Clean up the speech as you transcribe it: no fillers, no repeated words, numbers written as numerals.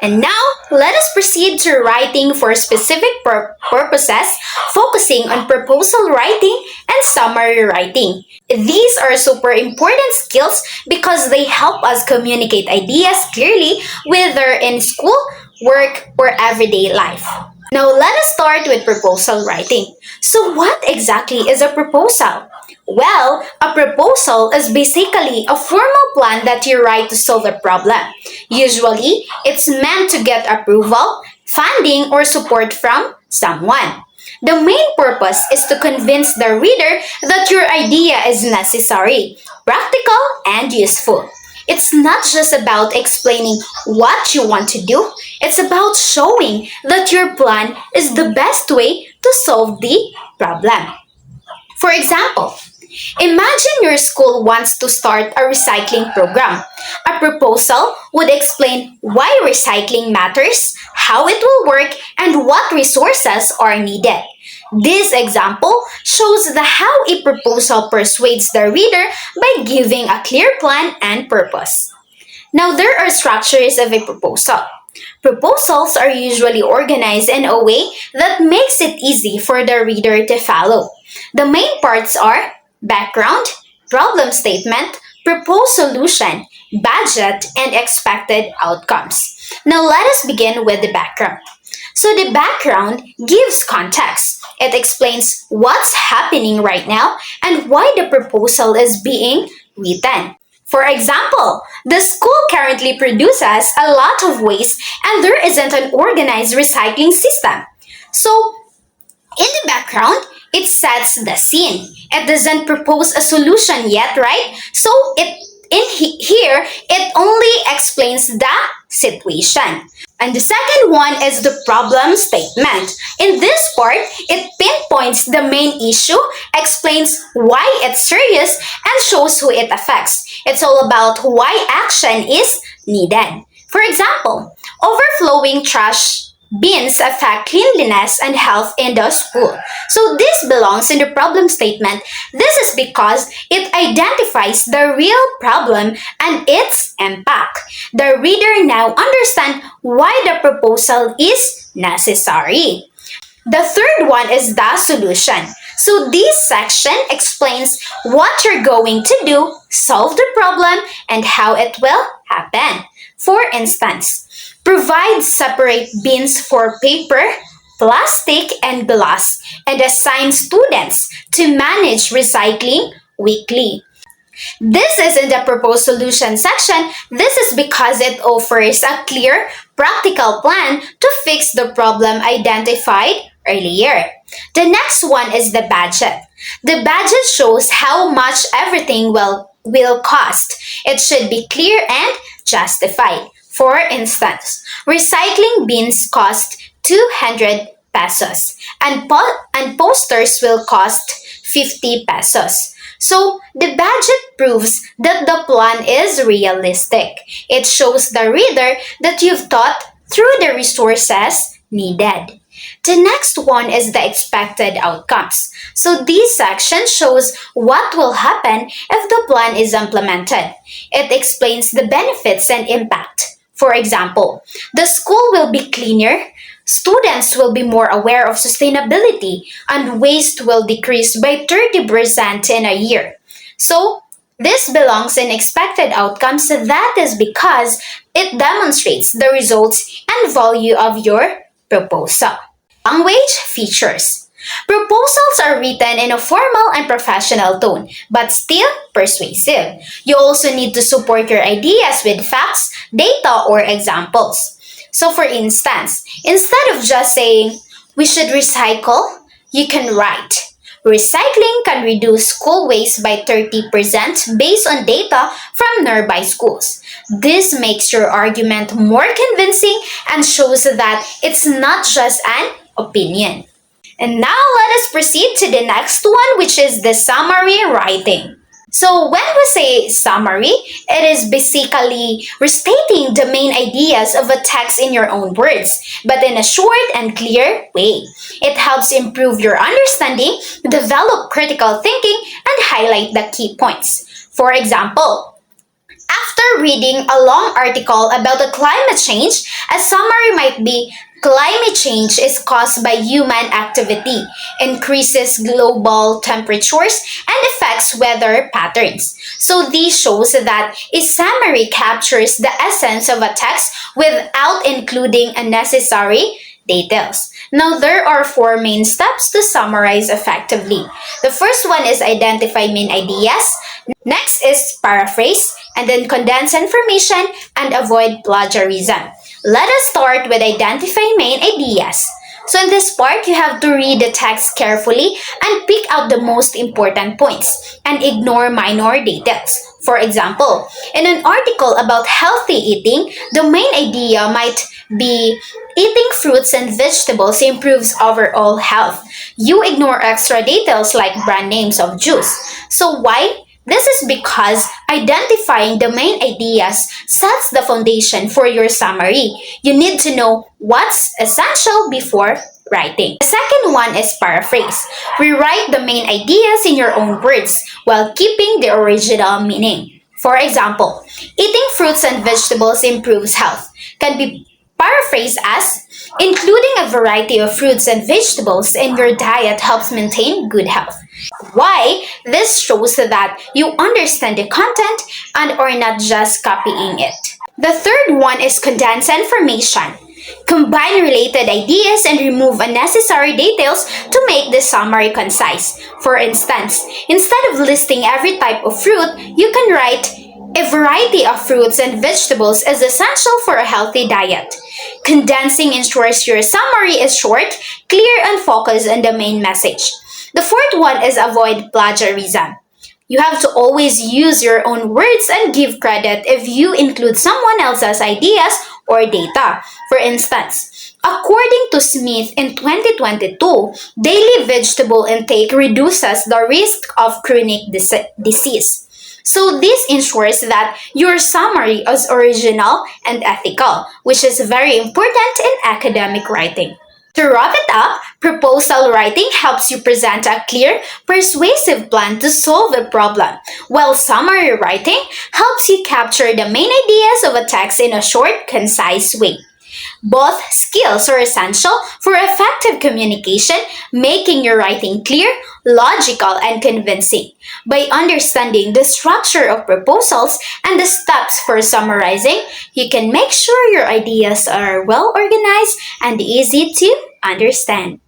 And now, let us proceed to writing for specific purposes, focusing on proposal writing and summary writing. These are super important skills because they help us communicate ideas clearly, whether in school, work, or everyday life. Now, let us start with proposal writing. So, what exactly is a proposal? Well, a proposal is basically a formal plan that you write to solve a problem. Usually, it's meant to get approval, funding, or support from someone. The main purpose is to convince the reader that your idea is necessary, practical, and useful. It's not just about explaining what you want to do, it's about showing that your plan is the best way to solve the problem. For example, imagine your school wants to start a recycling program. A proposal would explain why recycling matters, how it will work, and what resources are needed. This example shows how a proposal persuades the reader by giving a clear plan and purpose. Now, there are structures of a proposal. Proposals are usually organized in a way that makes it easy for the reader to follow. The main parts are background, problem statement, proposed solution, budget, and expected outcomes. Now let us begin with the background. So the background gives context. It explains what's happening right now and why the proposal is being written. For example, the school currently produces a lot of waste and there isn't an organized recycling system. So, in the background, it sets the scene. It doesn't propose a solution yet, right? So, here, it only explains the situation. And the second one is the problem statement. In this part, it pinpoints the main issue, explains why it's serious, and shows who it affects. It's all about why action is needed. For example, overflowing trash bins affect cleanliness and health in the school. So this belongs in the problem statement. This is because it identifies the real problem and its impact. The reader now understands why the proposal is necessary. The third one is the solution. So this section explains what you're going to do, solve the problem, and how it will happen. For instance, provide separate bins for paper, plastic, and glass, and assign students to manage recycling weekly. This is in the proposed solution section. This is because it offers a clear, practical plan to fix the problem identified earlier. The next one is the budget. The budget shows how much everything will cost. It should be clear and justified. For instance, recycling bins cost 200 pesos and posters will cost 50 pesos. So, the budget proves that the plan is realistic. It shows the reader that you've thought through the resources needed. The next one is the expected outcomes. So this section shows what will happen if the plan is implemented. It explains the benefits and impact. For example, the school will be cleaner, students will be more aware of sustainability, and waste will decrease by 30% in a year. So, this belongs in expected outcomes. That is because it demonstrates the results and value of your proposal. Language features. Proposals are written in a formal and professional tone, but still persuasive. You also need to support your ideas with facts, data, or examples. So for instance, instead of just saying, we should recycle, you can write, recycling can reduce school waste by 30% based on data from nearby schools. This makes your argument more convincing and shows that it's not just an opinion. And now let us proceed to the next one, which is the summary writing. So when we say summary, it is basically restating the main ideas of a text in your own words, but in a short and clear way. It helps improve your understanding, develop critical thinking, and highlight the key points. For example, After reading a long article about the climate change, a summary might be climate change is caused by human activity, increases global temperatures, and affects weather patterns. So this shows that a summary captures the essence of a text without including unnecessary details. Now, there are four main steps to summarize effectively. The first one is identify main ideas. Next is paraphrase, and then condense information and avoid plagiarism. Let us start with identifying main ideas. So in this part, you have to read the text carefully and pick out the most important points and ignore minor details. For example, in an article about healthy eating, the main idea might be eating fruits and vegetables improves overall health. You ignore extra details like brand names of juice. So why? This is because identifying the main ideas sets the foundation for your summary. You need to know what's essential before writing. The second one is paraphrase. Rewrite the main ideas in your own words while keeping the original meaning. For example, eating fruits and vegetables improves health can be paraphrased as including a variety of fruits and vegetables in your diet helps maintain good health. Why? This shows that you understand the content and are not just copying it. The third one is condense information. Combine related ideas and remove unnecessary details to make the summary concise. For instance, instead of listing every type of fruit, you can write a variety of fruits and vegetables is essential for a healthy diet. Condensing ensures your summary is short, clear, and focused on the main message. The fourth one is avoid plagiarism. You have to always use your own words and give credit if you include someone else's ideas or data. For instance, according to Smith in 2022, daily vegetable intake reduces the risk of chronic disease. So this ensures that your summary is original and ethical, which is very important in academic writing. To wrap it up, proposal writing helps you present a clear, persuasive plan to solve a problem, while summary writing helps you capture the main ideas of a text in a short, concise way. Both skills are essential for effective communication, making your writing clear, logical, and convincing. By understanding the structure of proposals and the steps for summarizing, you can make sure your ideas are well organized and easy to understand.